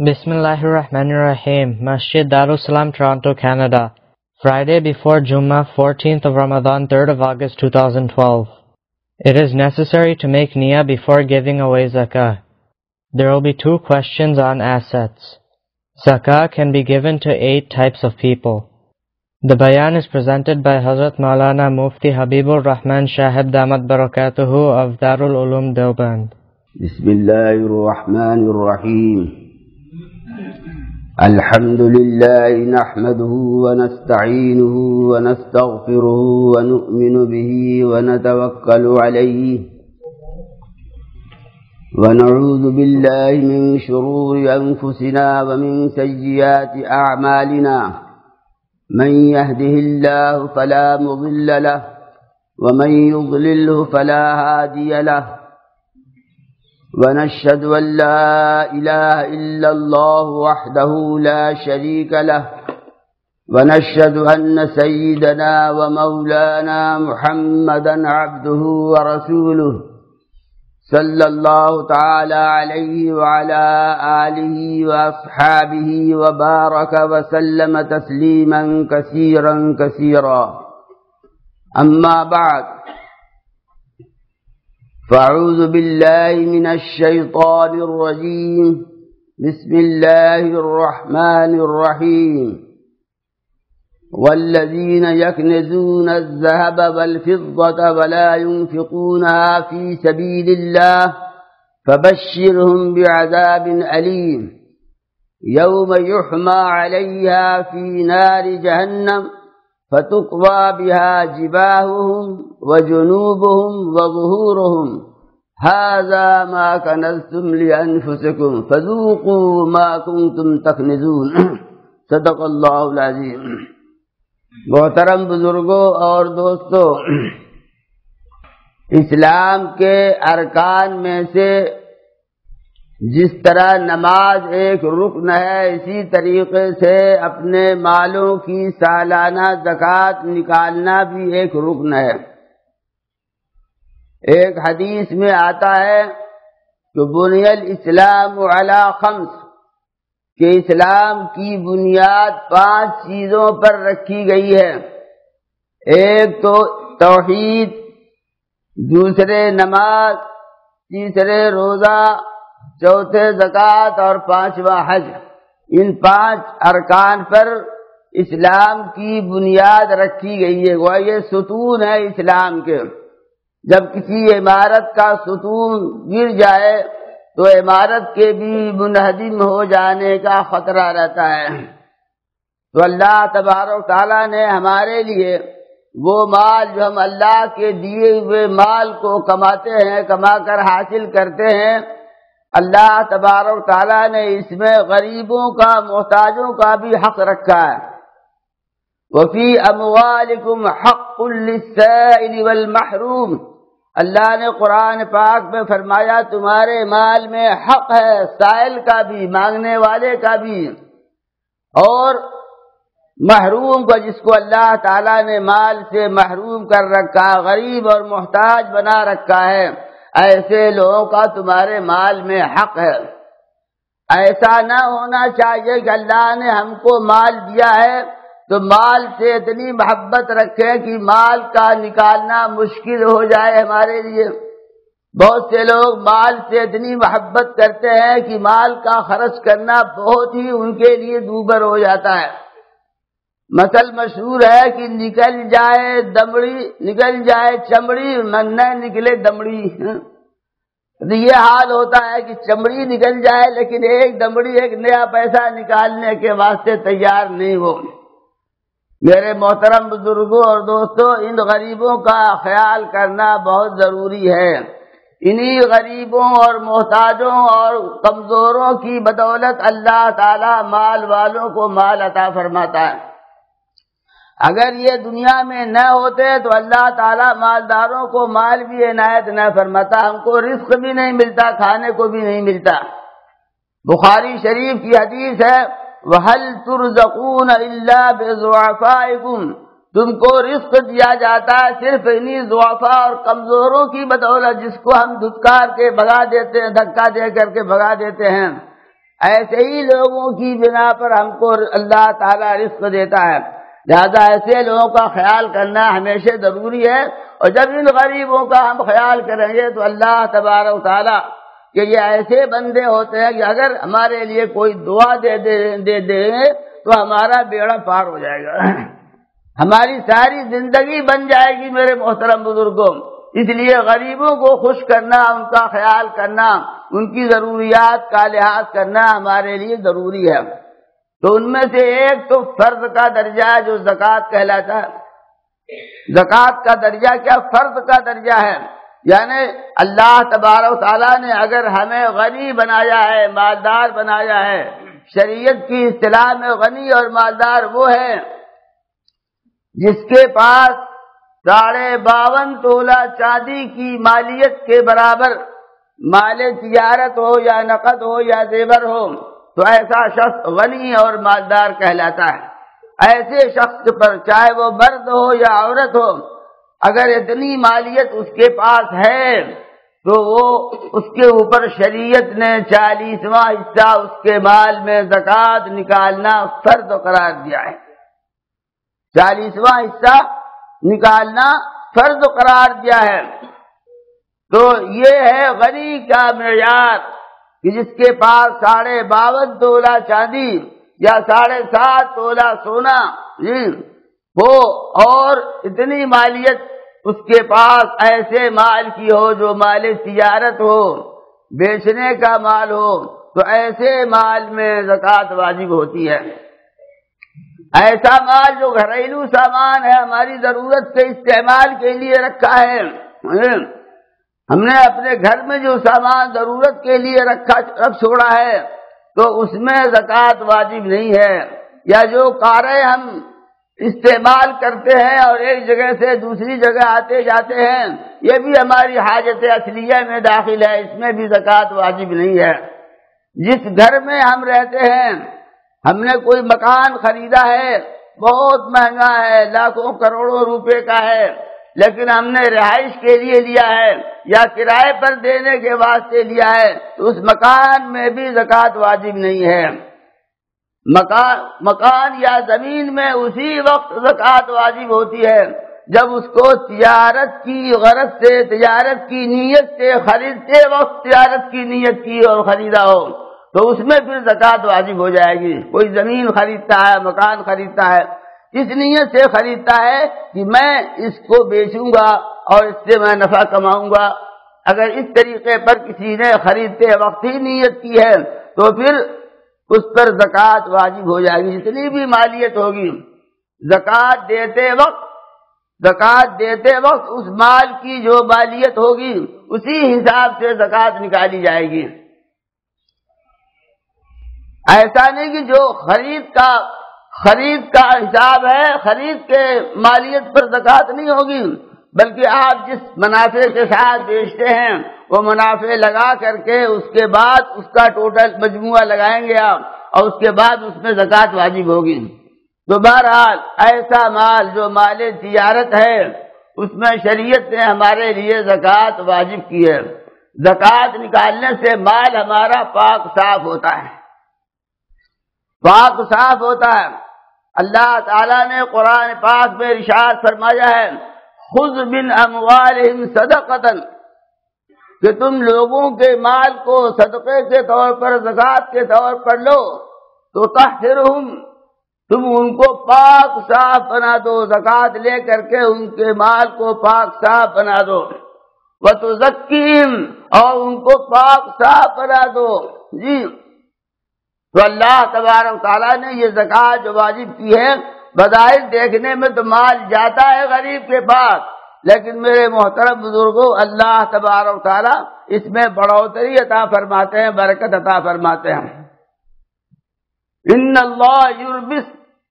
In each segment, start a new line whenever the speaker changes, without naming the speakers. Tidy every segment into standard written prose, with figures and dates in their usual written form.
Bismillahirrahmanirrahim. Masjid Darussalam, Toronto, Canada. Friday before Jummah, 14th of Ramadan, 3rd of August 2012. It is necessary to make niyyah before giving away zakah. There will be 2 questions on assets. Zakah can be given to 8 types of people. The bayan is presented by Hazrat Maulana Mufti Habibur Rahman Shahib Damat Barakatuhu of Darul Ulum Deoband.
Bismillahirrahmanirrahim. Alhamdulillah nahmaduhu wa nasta'inuhu wa nastaghfiruhu wa nu'minu bihi wa natawakkalu alayhi wa na'udhu billahi min shururi anfusina wa min sayyiati a'malina. من يهده الله فلا مضل له ومن يضلله فلا هادي له ونشهد أن لا إله إلا الله وحده لا شريك له ونشهد أن سيدنا ومولانا محمدا عبده ورسوله صلى الله تعالى عليه وعلى آله وأصحابه وبارك وسلم تسليما كثيرا كثيرا. أما بعد، فأعوذ بالله من الشيطان الرجيم. بسم الله الرحمن الرحيم. والذين يكنزون الذهب والفضة ولا ينفقونها في سبيل الله فبشرهم بعذاب أليم يوم يحمى عليها في نار جهنم فتقوى بها جباههم وجنوبهم وظهورهم هذا ما كنزتم لأنفسكم فذوقوا ما كنتم تكنزون. صدق اللہ العظیم. محترم بزرگوں اور دوستوں، اسلام کے ارکان میں سے جس طرح نماز ایک رکن ہے، اسی طریقے سے اپنے مالوں کی سالانہ زکوٰۃ نکالنا بھی ایک رکن ہے. ایک حدیث میں آتا ہے کہ بنی الاسلام علی خمس، کہ اسلام کی بنیاد 5 چیزوں پر رکھی گئی ہے. ایک تو توحید، دوسرے نماز، تیسرے روزہ، چوتھے زکوٰۃ اور 5واں حج. ان 5 ارکان پر اسلام کی بنیاد رکھی گئی ہے. وہ یہ ستون ہے اسلام کے. جب کسی عمارت کا ستون گر جائے تو عمارت کے بھی منہدم ہو جانے کا خطرہ رہتا ہے. تو اللہ تبارک تعالیٰ نے ہمارے لیے وہ مال جو ہم اللہ کے دیے ہوئے مال کو کماتے ہیں، کما کر حاصل کرتے ہیں، اللہ تبارک تعالیٰ نے اس میں غریبوں کا، محتاجوں کا بھی حق رکھا ہے. وَفِي أَمْوَالِكُمْ حَقٌّ لِلسَّائِلِ وَالْمَحْرُومِ. اللہ نے قرآن پاک میں فرمایا تمہارے مال میں حق ہے، سائل کا بھی، مانگنے والے کا بھی، اور محروم کو، جس کو اللہ تعالیٰ نے مال سے محروم کر رکھا، غریب اور محتاج بنا رکھا ہے، ایسے لوگوں کا تمہارے مال میں حق ہے. ایسا نہ ہونا چاہیے کہ اللہ نے ہم کو مال دیا ہے تو مال سے اتنی محبت رکھیں کہ مال کا نکالنا مشکل ہو جائے ہمارے لیے. بہت سے لوگ مال سے اتنی محبت کرتے ہیں کہ مال کا خرچ کرنا بہت ہی ان کے لیے دوبر ہو جاتا ہے. مثل مشہور ہے کہ نکل جائے دمڑی، نکل جائے چمڑی، نہ نکلے دمڑی. تو یہ حال ہوتا ہے کہ چمڑی نکل جائے لیکن ایک دمڑی، ایک نیا پیسہ نکالنے کے واسطے تیار نہیں ہو. میرے محترم بزرگوں اور دوستوں، ان غریبوں کا خیال کرنا بہت ضروری ہے. انہی غریبوں اور محتاجوں اور کمزوروں کی بدولت اللہ تعالی مال والوں کو مال عطا فرماتا ہے. اگر یہ دنیا میں نہ ہوتے تو اللہ تعالیٰ مالداروں کو مال بھی عنایت نہ فرماتا، ہم کو رزق بھی نہیں ملتا، کھانے کو بھی نہیں ملتا. بخاری شریف کی حدیث ہے وَهَلْ تُرْزَقُونَ إِلَّا بِضُعَفَائِكُمْ. تم کو رزق دیا جاتا ہے صرف انہی ضعفاء اور کمزوروں کی بدولت، جس کو ہم دھتکار کے بھگا دیتے ہیں، دھکا دے کر کے بھگا دیتے ہیں. ایسے ہی لوگوں کی بنا پر ہم کو اللہ تعالیٰ رزق دیتا ہے، لہذا ایسے لوگوں کا خیال کرنا ہمیشہ ضروری ہے۔ اور جب ان غریبوں کا ہم خیال کریں گے تو اللہ تبارک و تعالیٰ کہ یہ ایسے بندے ہوتے ہیں کہ اگر ہمارے لیے کوئی دعا دے دیں تو ہمارا بیڑا پار ہو جائے گا، ہماری ساری زندگی بن جائے گی میرے محترم بزرگوں۔ اس لیے غریبوں کو خوش کرنا، ان کا خیال کرنا، ان کی ضروریات کا لحاظ کرنا ہمارے لیے ضروری ہے۔ تو ان میں سے ایک تو فرض کا درجہ ہے جو زکوٰۃ کہلاتا ہے۔ زکوٰۃ کا درجہ کیا؟ فرض کا درجہ ہے، یعنی اللہ تبارک و تعالیٰ نے اگر ہمیں غنی بنایا ہے، مالدار بنایا ہے، شریعت کی اصطلاح میں غنی اور مالدار وہ ہے جس کے پاس 52.5 تولہ چاندی کی مالیت کے برابر مال تجارت ہو یا نقد ہو یا زیور ہو تو ایسا شخص غنی اور مالدار کہلاتا ہے۔ ایسے شخص پر چاہے وہ مرد ہو یا عورت ہو، اگر اتنی مالیت اس کے پاس ہے تو وہ اس کے اوپر شریعت نے 40واں حصہ اس کے مال میں زکوٰۃ نکالنا فرض قرار دیا ہے۔ 40واں حصہ نکالنا فرض قرار دیا ہے۔ تو یہ ہے غنی کا معیار کہ جس کے پاس 52.5 تولہ چاندی یا 7.5 تولہ سونا ہو اور اتنی مالیت اس کے پاس ایسے مال کی ہو جو مال تجارت ہو، بیچنے کا مال ہو، تو ایسے مال میں زکوٰۃ واجب ہوتی ہے۔ ایسا مال جو گھریلو سامان ہے، ہماری ضرورت کے استعمال کے لیے رکھا ہے، ہم نے اپنے گھر میں جو سامان ضرورت کے لیے رکھ چھوڑا ہے تو اس میں زکوٰۃ واجب نہیں ہے۔ یا جو کاریں ہم استعمال کرتے ہیں اور ایک جگہ سے دوسری جگہ آتے جاتے ہیں، یہ بھی ہماری حاجت اصلیہ میں داخل ہے، اس میں بھی زکوٰۃ واجب نہیں ہے۔ جس گھر میں ہم رہتے ہیں، ہم نے کوئی مکان خریدا ہے، بہت مہنگا ہے، لاکھوں کروڑوں روپے کا ہے، لیکن ہم نے رہائش کے لیے لیا ہے یا کرائے پر دینے کے واسطے لیا ہے تو اس مکان میں بھی زکوٰۃ واجب نہیں ہے۔ مکان یا زمین میں اسی وقت زکوٰۃ واجب ہوتی ہے جب اس کو تجارت کی غرض سے، تجارت کی نیت سے خریدتے وقت تجارت کی نیت کی اور خریدا ہو تو اس میں پھر زکوٰۃ واجب ہو جائے گی۔ کوئی زمین خریدتا ہے، مکان خریدتا ہے، اس نیت سے خریدتا ہے کہ میں اس کو بیچوں گا اور اس سے میں نفع کماؤں گا، اگر اس طریقے پر کسی نے خریدتے وقت ہی نیت کی ہے تو پھر اس پر زکوٰۃ واجب ہو جائے گی۔ جتنی بھی مالیت ہوگی زکوٰۃ دیتے وقت اس مال کی جو مالیت ہوگی اسی حساب سے زکوٰۃ نکالی جائے گی۔ ایسا نہیں کہ جو خرید کا حساب ہے، خرید کے مالیت پر زکوٰۃ نہیں ہوگی، بلکہ آپ جس منافع کے ساتھ بیچتے ہیں وہ منافع لگا کر کے اس کے بعد اس کا ٹوٹل مجموعہ لگائیں گے آپ اور اس کے بعد اس میں زکوٰۃ واجب ہوگی۔ تو بہرحال ایسا مال جو مال تجارت ہے اس میں شریعت نے ہمارے لیے زکوٰۃ واجب کی ہے۔ زکوٰۃ نکالنے سے مال ہمارا پاک صاف ہوتا ہے، پاک صاف ہوتا ہے۔ اللہ تعالیٰ نے قرآن پاک میں ارشاد فرمایا ہے، خذ من اموالہم صدقۃ، کہ تم لوگوں کے مال کو صدقے کے طور پر، زکوٰۃ کے طور پر لو تو طہرہم، تم ان کو پاک صاف بنا دو، زکوٰۃ لے کر کے ان کے مال کو پاک صاف بنا دو، وتزکیہم، اور ان کو پاک صاف بنا دو۔ جی تو اللہ تبارک تعالیٰ نے یہ زکوٰۃ جو واجب کی ہے، بظاہر دیکھنے میں تو مال جاتا ہے غریب کے پاس، لیکن میرے محترم بزرگوں اللہ تبارک تعالیٰ اس میں بڑھوتری عطا فرماتے ہیں، برکت عطا فرماتے ہیں۔ ان اللہ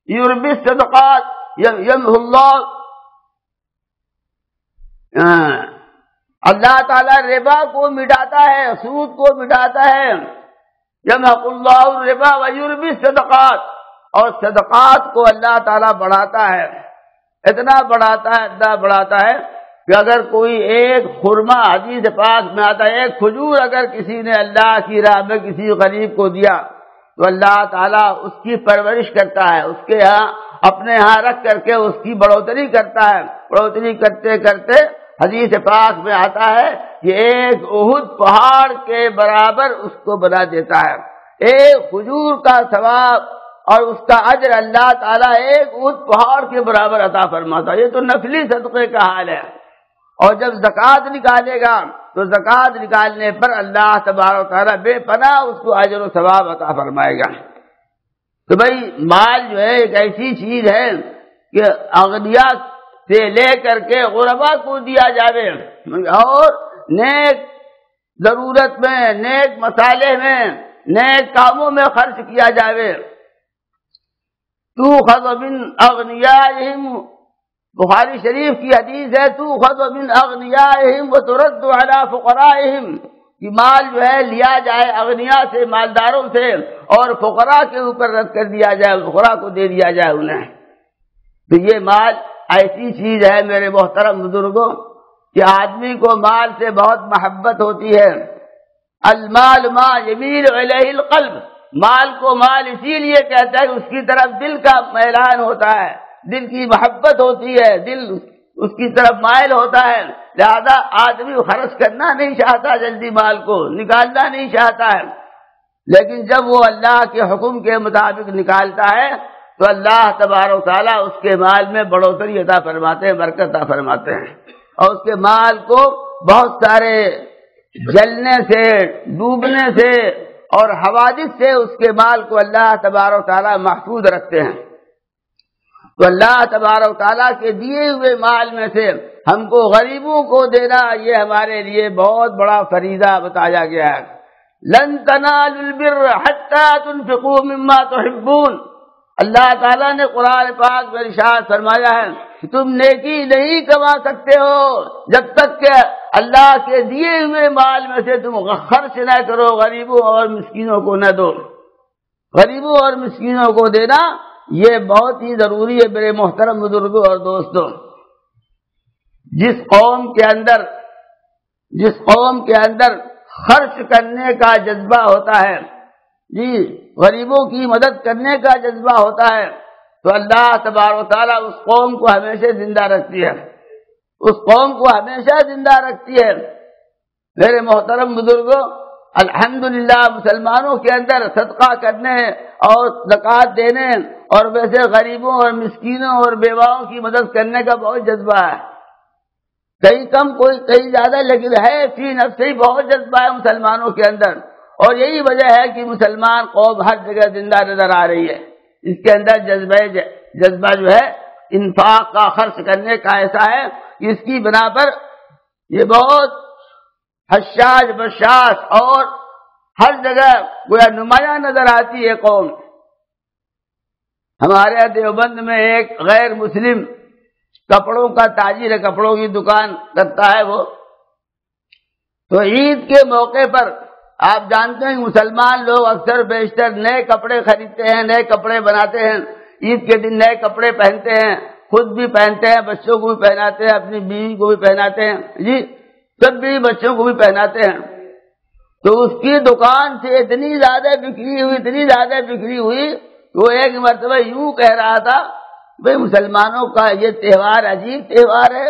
یربی الصدقات یمحو اللہ، اللہ تعالیٰ ربا کو مٹاتا ہے، سود کو مٹاتا ہے، یمحق اللہ الربا ویربی الصدقات، اور صدقات کو اللہ تعالیٰ بڑھاتا ہے، اتنا بڑھاتا ہے کہ اگر کوئی ایک خرما، حدیث پاک میں آتا ہے، ایک کھجور اگر کسی نے اللہ کی راہ میں کسی غریب کو دیا تو اللہ تعالیٰ اس کی پرورش کرتا ہے، اس کے ہاں اپنے ہاں رکھ کر کے اس کی بڑھوتری کرتا ہے۔ بڑھوتری کرتے کرتے حدیث پاک میں آتا ہے کہ ایک احد پہاڑ کے برابر اس کو بنا دیتا ہے۔ ایک کھجور کا ثواب اور اس کا اجر اللہ تعالیٰ ایک احد پہاڑ کے برابر عطا فرماتا ہے۔ یہ تو نفلی صدقے کا حال ہے۔ اور جب زکوٰۃ نکالے گا تو زکوٰۃ نکالنے پر اللہ تبارک و تعالیٰ بے پناہ اس کو اجر و ثواب عطا فرمائے گا۔ تو بھائی مال جو ہے ایک ایسی چیز ہے کہ اغنیاء سے لے کر کے غربا کو دیا جاوے اور نیک ضرورت میں، نیک مسالے میں، نیک کاموں میں خرچ کیا جاوے۔ تُؤْخَذُ مِنْ أَغْنِيَائِهِمْ، بخاری شریف کی حدیث ہے، تُؤْخَذُ مِنْ أَغْنِيَائِهِمْ وَتُرَدُّ عَلَى فُقَرَائِهِمْ، کہ مال جو ہے لیا جائے اغنیاء سے، مالداروں سے، اور فقراء کے اوپر رد کر دیا جائے، فقراء کو دے دیا جائے انہیں۔ تو یہ مال ایسی چیز ہے میرے محترم بزرگوں کہ آدمی کو مال سے بہت محبت ہوتی ہے۔ المال ما یمیل الیہ القلب، مال کو مال اسی لیے کہتا ہے کہ اس کی طرف دل کا میلان ہوتا ہے، دل کی محبت ہوتی ہے، دل اس کی طرف مائل ہوتا ہے، لہذا آدمی خرچ کرنا نہیں چاہتا، جلدی مال کو نکالنا نہیں چاہتا ہے۔ لیکن جب وہ اللہ کے حکم کے مطابق نکالتا ہے تو اللہ تبارک و تعالیٰ اس کے مال میں بڑھوتری عطا فرماتے ہیں، برکت عطا فرماتے ہیں، اور اس کے مال کو بہت سارے جلنے سے، ڈوبنے سے اور حوادث سے اس کے مال کو اللہ تبارک و تعالیٰ محفوظ رکھتے ہیں۔ تو اللہ تبارک و تعالیٰ کے دیے ہوئے مال میں سے ہم کو غریبوں کو دینا، یہ ہمارے لیے بہت بڑا فریضہ بتایا گیا ہے۔ لن تنالوا البر حتى تنفقوا مما تحبون، اللہ تعالیٰ نے قرآن پاک میں ارشاد فرمایا ہے کہ تم نیکی نہیں کما سکتے ہو جب تک کہ اللہ کے دیے ہوئے مال میں سے تم خرچ نہ کرو، غریبوں اور مسکینوں کو نہ دو۔ غریبوں اور مسکینوں کو دینا یہ بہت ہی ضروری ہے میرے محترم بزرگوں اور دوستوں۔ جس قوم کے اندر خرچ کرنے کا جذبہ ہوتا ہے، جی غریبوں کی مدد کرنے کا جذبہ ہوتا ہے، تو اللہ تبارک و تعالیٰ اس قوم کو ہمیشہ زندہ رکھتی ہے، اس قوم کو ہمیشہ زندہ رکھتی ہے۔ میرے محترم بزرگوں، الحمدللہ مسلمانوں کے اندر صدقہ کرنے اور زکوٰۃ دینے اور ویسے غریبوں اور مسکینوں اور بیواؤں کی مدد کرنے کا بہت جذبہ ہے، کئی کم کوئی کئی زیادہ، لیکن ہے فی نفس ہی بہت جذبہ ہے مسلمانوں کے اندر، اور یہی وجہ ہے کہ مسلمان قوم ہر جگہ زندہ نظر آ رہی ہے۔ اس کے اندر جذبہ جو ہے انفاق کا، خرچ کرنے کا ایسا ہے کہ اس کی بنا پر یہ بہت حشاش بشاش اور ہر جگہ گویا نمایاں نظر آتی ہے قوم۔ ہمارے دیوبند میں ایک غیر مسلم کپڑوں کا تاجر ہے، کپڑوں کی دکان کرتا ہے وہ، تو عید کے موقع پر آپ جانتے ہیں مسلمان لوگ اکثر بیشتر نئے کپڑے خریدتے ہیں، نئے کپڑے بناتے ہیں، عید کے دن نئے کپڑے پہنتے ہیں، خود بھی پہنتے ہیں، بچوں کو بھی پہناتے ہیں، اپنی بیوی کو بھی پہناتے ہیں، جی سب بھی بچوں کو بھی پہناتے ہیں۔ تو اس کی دکان سے اتنی زیادہ بکری ہوئی تو ایک مرتبہ یوں کہہ رہا تھا، بھئی مسلمانوں کا یہ تہوار عجیب تہوار ہے،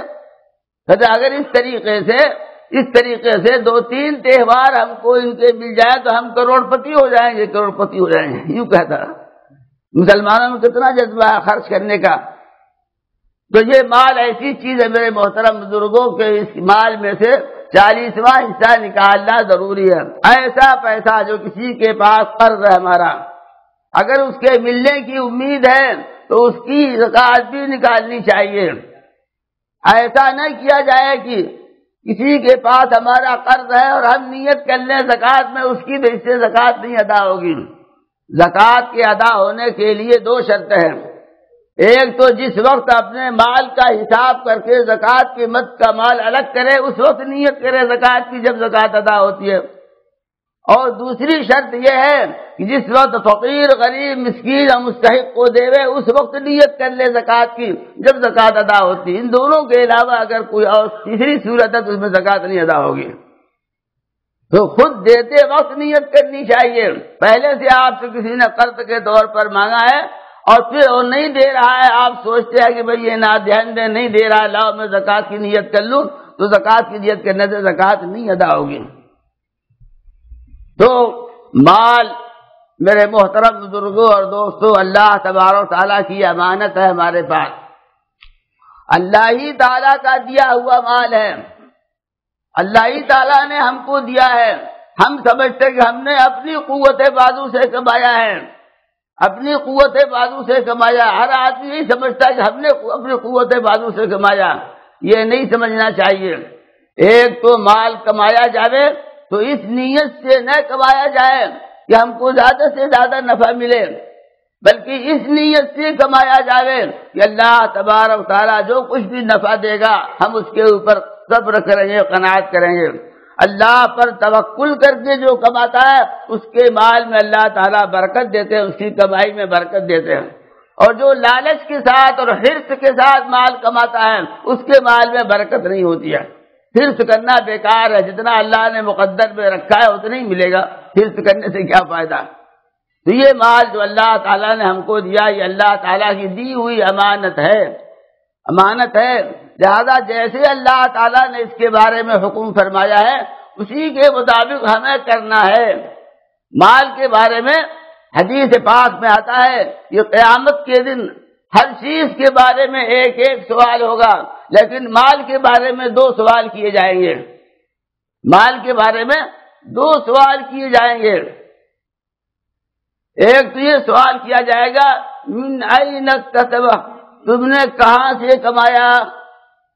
اگر اس طریقے سے 2-3 تہوار ہم کو ان کے مل جائے تو ہم کروڑ پتی ہو جائیں گے، یوں کہتا۔ مسلمانوں میں کتنا جذبہ ہے خرچ کرنے کا۔ تو یہ مال ایسی چیز ہے میرے محترم بزرگوں کے، اس مال میں سے 40واں حصہ نکالنا ضروری ہے۔ ایسا پیسہ جو کسی کے پاس قرض ہے ہمارا، اگر اس کے ملنے کی امید ہے تو اس کی زکوٰۃ بھی نکالنی چاہیے۔ ایسا نہ کیا جائے کہ کسی کے پاس ہمارا قرض ہے اور ہم نیت کر لیں زکوٰۃ میں، اس کی وجہ سے زکوٰۃ نہیں ادا ہوگی۔ زکوٰۃ کے ادا ہونے کے لیے 2 شرطیں ہیں۔ ایک تو جس وقت اپنے مال کا حساب کر کے زکوٰۃ کی مد کا مال الگ کرے، اس وقت نیت کرے زکوٰۃ کی جب زکوٰۃ ادا ہوتی ہے۔ اور دوسری شرط یہ ہے کہ جس وقت فقیر، غریب، مسکین اور مستحق کو دیوے، اس وقت نیت کر لے زکوٰۃ کی جب زکوٰۃ ادا ہوتی۔ ان دونوں کے علاوہ اگر کوئی اور تیسری صورت ہے تو اس میں زکوٰۃ نہیں ادا ہوگی۔ تو خود دیتے وقت نیت کرنی چاہیے. پہلے سے آپ سے کسی نے قرض کے طور پر مانگا ہے اور پھر وہ نہیں دے رہا ہے، آپ سوچتے ہیں کہ بھئی یہ نادھیان دے نہیں دے رہا، لاؤ میں زکوٰۃ کی نیت کر لوں، تو زکوٰۃ کی نیت کرنے سے زکوٰۃ نہیں ادا ہوگی. تو مال میرے محترم بزرگوں اور دوستوں، اللہ تبارک و تعالیٰ کی امانت ہے ہمارے پاس. اللہ ہی تعالیٰ کا دیا ہوا مال ہے، اللہ ہی تعالیٰ نے ہم کو دیا ہے. ہم سمجھتے کہ ہم نے اپنی قوت بازو سے کمایا ہے، اپنی قوت بازو سے کمایا. ہر آدمی نہیں سمجھتا کہ ہم نے اپنی قوت بازو سے کمایا. یہ نہیں سمجھنا چاہیے. ایک تو مال کمایا جائے تو اس نیت سے نہ کمایا جائے کہ ہم کو زیادہ سے زیادہ نفع ملے، بلکہ اس نیت سے کمایا جائے کہ اللہ تبارک و تعالیٰ جو کچھ بھی نفع دے گا ہم اس کے اوپر صبر کریں گے، قناعت کریں گے. اللہ پر توکل کر کے جو کماتا ہے اس کے مال میں اللہ تعالیٰ برکت دیتے ہیں، اس کی کمائی میں برکت دیتے ہیں. اور جو لالچ کے ساتھ اور حرص کے ساتھ مال کماتا ہے اس کے مال میں برکت نہیں ہوتی ہے. حرص کرنا بیکار ہے، جتنا اللہ نے مقدر میں رکھا ہے اتنا ہی ملے گا، حرص کرنے سے کیا فائدہ. تو یہ مال جو اللہ تعالیٰ نے ہم کو دیا یہ اللہ تعالیٰ کی دی ہوئی امانت ہے، امانت ہے. لہذا جیسے اللہ تعالیٰ نے اس کے بارے میں حکم فرمایا ہے اسی کے مطابق ہمیں کرنا ہے. مال کے بارے میں حدیث پاک میں آتا ہے کہ قیامت کے دن ہر چیز کے بارے میں ایک ایک سوال ہوگا، لیکن مال کے بارے میں 2 سوال کیے جائیں گے. مال کے بارے میں 2 سوال کیے جائیں گے. ایک تو یہ سوال کیا جائے گا من این اکتسب، تم نے کہاں سے کمایا،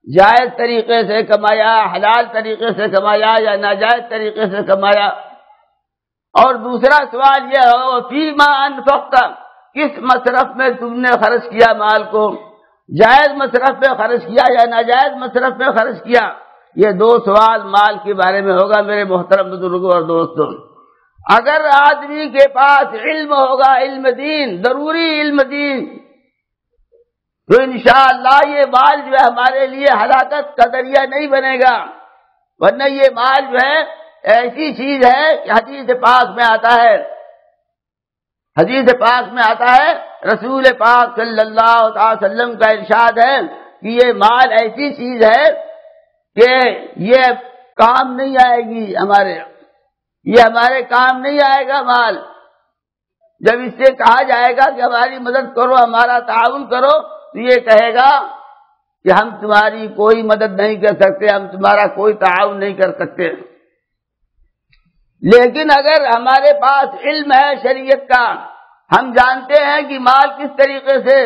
جائز طریقے سے کمایا، حلال طریقے سے کمایا یا ناجائز طریقے سے کمایا. اور دوسرا سوال یہ ہو فیما انفقت، کس مصرف میں تم نے خرچ کیا مال کو، جائز مصرف میں خرچ کیا یا ناجائز مصرف میں خرچ کیا. یہ 2 سوال مال کے بارے میں ہوگا میرے محترم بزرگوں اور دوستوں. اگر آدمی کے پاس علم ہوگا، علم دین، ضروری علم دین، تو انشاءاللہ یہ مال جو ہے ہمارے لیے ہلاکت کا ذریعہ نہیں بنے گا. ورنہ یہ مال جو ہے ایسی چیز ہے کہ حدیث پاک میں آتا ہے، حدیث پاک میں آتا ہے، رسول پاک صلی اللہ علیہ وسلم کا ارشاد ہے کہ یہ مال ایسی چیز ہے کہ یہ کام نہیں آئے گی ہمارے، یہ ہمارے کام نہیں آئے گا مال. جب اس سے کہا جائے گا کہ ہماری مدد کرو، ہمارا تعاون کرو، تو یہ کہے گا کہ ہم تمہاری کوئی مدد نہیں کر سکتے، ہم تمہارا کوئی تعاون نہیں کر سکتے. لیکن اگر ہمارے پاس علم ہے شریعت کا، ہم جانتے ہیں کہ مال کس طریقے سے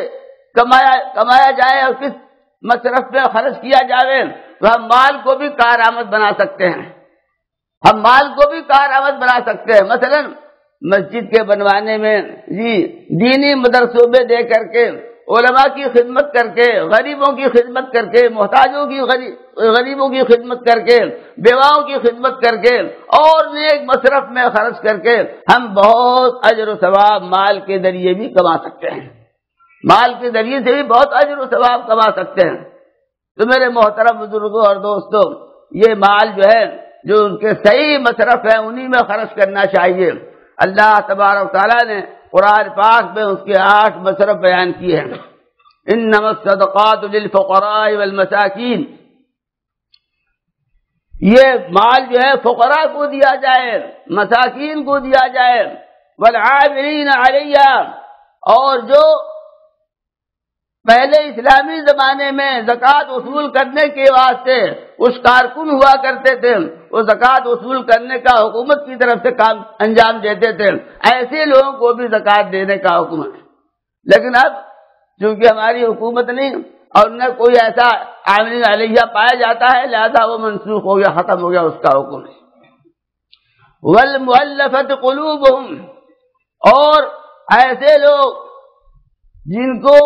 کمایا جائے اور کس مصرف میں خرچ کیا جائے، تو ہم مال کو بھی کارآمد بنا سکتے ہیں، ہم مال کو بھی کارآمد بنا سکتے ہیں. مثلا مسجد کے بنوانے میں، دینی مدرسوں میں دے کر کے، علماء کی خدمت کر کے، غریبوں کی خدمت کر کے، محتاجوں کی غریبوں کی خدمت کر کے، بیواؤں کی خدمت کر کے اور نیک مصرف میں خرچ کر کے ہم بہت اجر و ثواب مال کے ذریعے بھی کما سکتے ہیں، مال کے ذریعے سے بھی بہت اجر و ثواب کما سکتے ہیں. تو میرے محترم بزرگوں اور دوستوں، یہ مال جو ہے جو ان کے صحیح مصرف ہیں انہی میں خرچ کرنا چاہیے. اللہ تبارک و تعالیٰ نے قرآن پاک میں اس کے 8 مصرف بیان کیے ہیں. انما الصدقات للفقراء والمساکین، یہ مال جو ہے فقراء کو دیا جائے، مساکین کو دیا جائے، والعاملین علیہ، اور جو پہلے اسلامی زمانے میں زکوٰۃ وصول کرنے کے واسطے اس کارکن ہوا کرتے تھے، وہ زکوٰۃ وصول کرنے کا حکومت کی طرف سے کام انجام دیتے تھے، ایسے لوگوں کو بھی زکوٰۃ دینے کا حکم ہے. لیکن اب چونکہ ہماری حکومت نہیں اور نہ کوئی ایسا عاملین علیہ پایا جاتا ہے، لہذا وہ منسوخ ہو گیا، ختم ہو گیا اس کا حکم. والمؤلفۃ قلوبہم، اور ایسے لوگ جن کو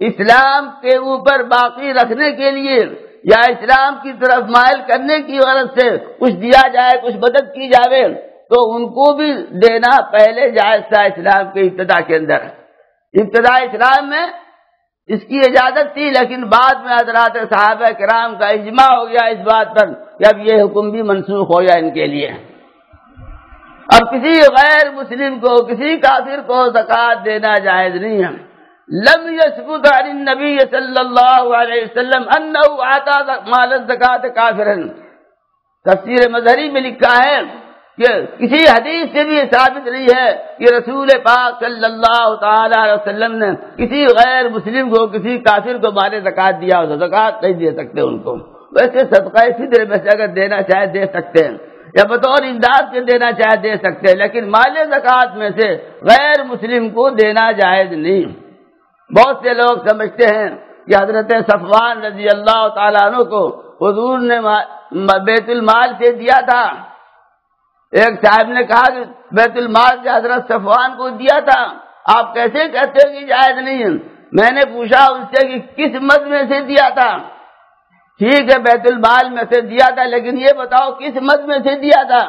اسلام کے اوپر باقی رکھنے کے لیے یا اسلام کی طرف مائل کرنے کی غرض سے کچھ دیا جائے، کچھ مدد کی جائے، تو ان کو بھی دینا پہلے جائز تھا اسلام کے ابتدا کے اندر. ابتدا اسلام میں اس کی اجازت تھی، لیکن بعد میں حضرات صحابہ کرام کا اجماع ہو گیا اس بات پر کہ اب یہ حکم بھی منسوخ ہو گیا ان کے لیے. اب کسی غیر مسلم کو، کسی کافر کو زکوٰۃ دینا جائز نہیں ہے۔ لم يثبت عن النبی صلی اللہ علیہ وسلم انہ اعطى مال الزکوٰۃ کافرا، تفسیر مظہری میں لکھا ہے کہ کسی حدیث سے بھی ثابت نہیں ہے کہ رسول پاک صلی اللہ تعالی علیہ وسلم نے کسی غیر مسلم کو، کسی کافر کو مال زکوٰۃ دیا ہو، زکوٰۃ نہیں دے سکتے ان کو۔ ویسے صدقہ فطر میں سے اگر دینا چاہے دے سکتے ہیں، یا بطور امداد کے دینا چاہے دے سکتے ہیں، لیکن مال زکوٰۃ میں سے غیر مسلم کو دینا جائز نہیں۔ بہت سے لوگ سمجھتے ہیں کہ حضرت صفوان رضی اللہ تعالیٰ عنہ کو حضور نے بیت المال سے دیا تھا۔ ایک صاحب نے کہا کہ بیت المال سے حضرت صفوان کو دیا تھا، آپ کیسے کہتے ہیں کہ جائز نہیں ہے؟ میں نے پوچھا اس سے کہ کس مد میں سے دیا تھا؟ ٹھیک ہے بیت المال میں سے دیا تھا، لیکن یہ بتاؤ کس مد میں سے دیا تھا؟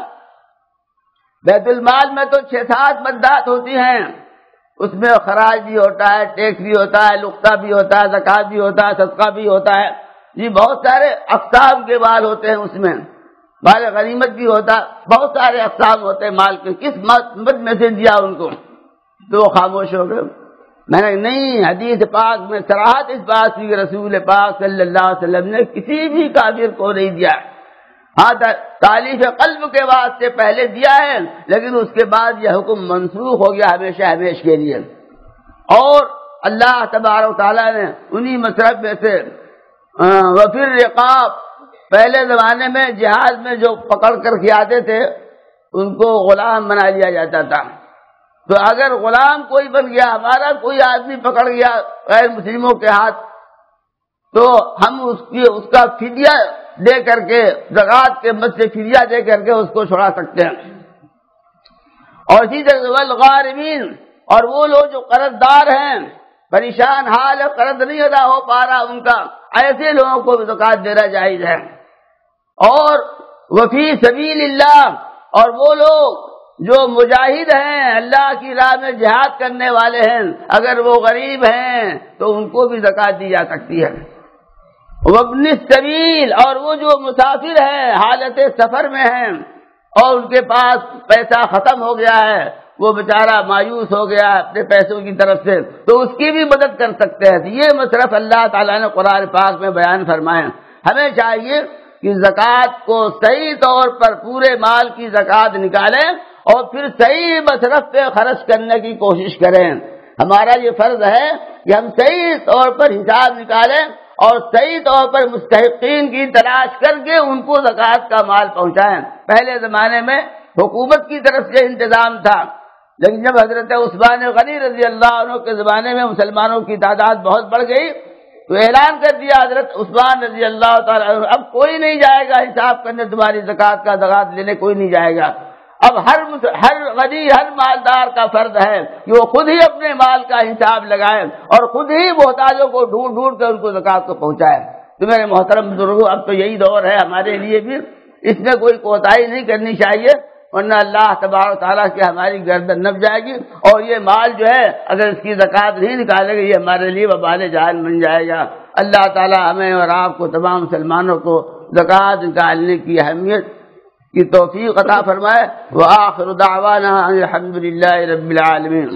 بیت المال میں تو 6-7 مدات ہوتی ہیں، اس میں خراج بھی ہوتا ہے، ٹیکس بھی ہوتا ہے، لقطہ بھی ہوتا ہے، زکوٰۃ بھی ہوتا ہے، صدقہ بھی ہوتا ہے، جی بہت سارے اقسام کے مال ہوتے ہیں، اس میں مال غنیمت بھی ہوتا ہے، بہت سارے اقسام ہوتے ہیں مال کے، کس مد میں سے دیا ان کو؟ تو وہ خاموش ہو گئے۔ میں نے نہیں، حدیث پاک میں صراحت اس بات کی رسول پاک صلی اللہ علیہ وسلم نے کسی بھی کافر کو نہیں دیا۔ ہاں تالیف قلب کے واسطے پہلے دیا ہے، لیکن اس کے بعد یہ حکم منسوخ ہو گیا ہمیشہ ہمیشہ کے لیے۔ اور اللہ تبارک و تعالیٰ نے انہی مصرف میں سے وفر رقاب، پہلے زمانے میں جہاد میں جو پکڑ کر کے آتے تھے ان کو غلام بنا لیا جاتا تھا۔ تو اگر غلام کوئی بن گیا، ہمارا کوئی آدمی پکڑ گیا غیر مسلموں کے ہاتھ، تو ہم اس کا فدیہ دے کر کے، زکوٰۃ کے مد سے فدیہ دے کر کے اس کو چھڑا سکتے ہیں۔ اور اسی طرح والغارمین، اور وہ لوگ جو قرض دار ہیں، پریشان حال ہے، قرض نہیں ادا ہو پا رہا ان کا، ایسے لوگوں کو بھی زکوٰۃ دینا جائز ہے۔ اور وفی سبیل اللہ، اور وہ لوگ جو مجاہد ہیں، اللہ کی راہ میں جہاد کرنے والے ہیں، اگر وہ غریب ہیں تو ان کو بھی زکوٰۃ دی جا سکتی ہے۔ وابن السبیل، اور وہ جو مسافر ہیں، حالت سفر میں ہیں اور ان کے پاس پیسہ ختم ہو گیا ہے، وہ بیچارہ مایوس ہو گیا ہے اپنے پیسوں کی طرف سے، تو اس کی بھی مدد کر سکتے ہیں۔ یہ مصرف اللہ تعالیٰ نے قرآن پاک میں بیان فرمائے۔ ہمیں چاہیے کہ زکوٰۃ کو صحیح طور پر پورے مال کی زکوٰۃ نکالیں اور پھر صحیح مصرف پہ خرچ کرنے کی کوشش کریں۔ ہمارا یہ فرض ہے کہ ہم صحیح طور پر حساب نکالیں اور صحیح طور پر مستحقین کی تلاش کر کے ان کو زکوٰۃ کا مال پہنچائیں۔ پہلے زمانے میں حکومت کی طرف سے انتظام تھا، لیکن جب حضرت عثمان غنی رضی اللہ عنہ کے زمانے میں مسلمانوں کی تعداد بہت بڑھ گئی تو اعلان کر دیا حضرت عثمان رضی اللہ تعالیٰ عنہ، اب کوئی نہیں جائے گا حساب کرنے تمہاری زکوٰۃ کا، زکوٰۃ لینے کوئی نہیں جائے گا۔ اب ہر غنی، ہر مالدار کا فرض ہے کہ وہ خود ہی اپنے مال کا حساب لگائے اور خود ہی محتاجوں کو ڈھونڈ ڈھونڈ کر ان کو زکوٰۃ کو پہنچائے۔ تو میرے محترم بزرگوں، اب تو یہی دور ہے ہمارے لیے بھی، اس میں کوئی کوتاہی نہیں کرنی چاہیے، ورنہ اللہ تبارک و تعالیٰ کی ہماری گردن نپ جائے گی، اور یہ مال جو ہے اگر اس کی زکوٰۃ نہیں نکالے گی یہ ہمارے لیے وبال جان بن جائے گا۔ اللہ تعالیٰ ہمیں اور آپ کو، تمام مسلمانوں کو زکوٰۃ نکالنے کی اہمیت کی توفیق عطا فرمائے۔ وآخر دعوانا الحمد للہ رب العالمین۔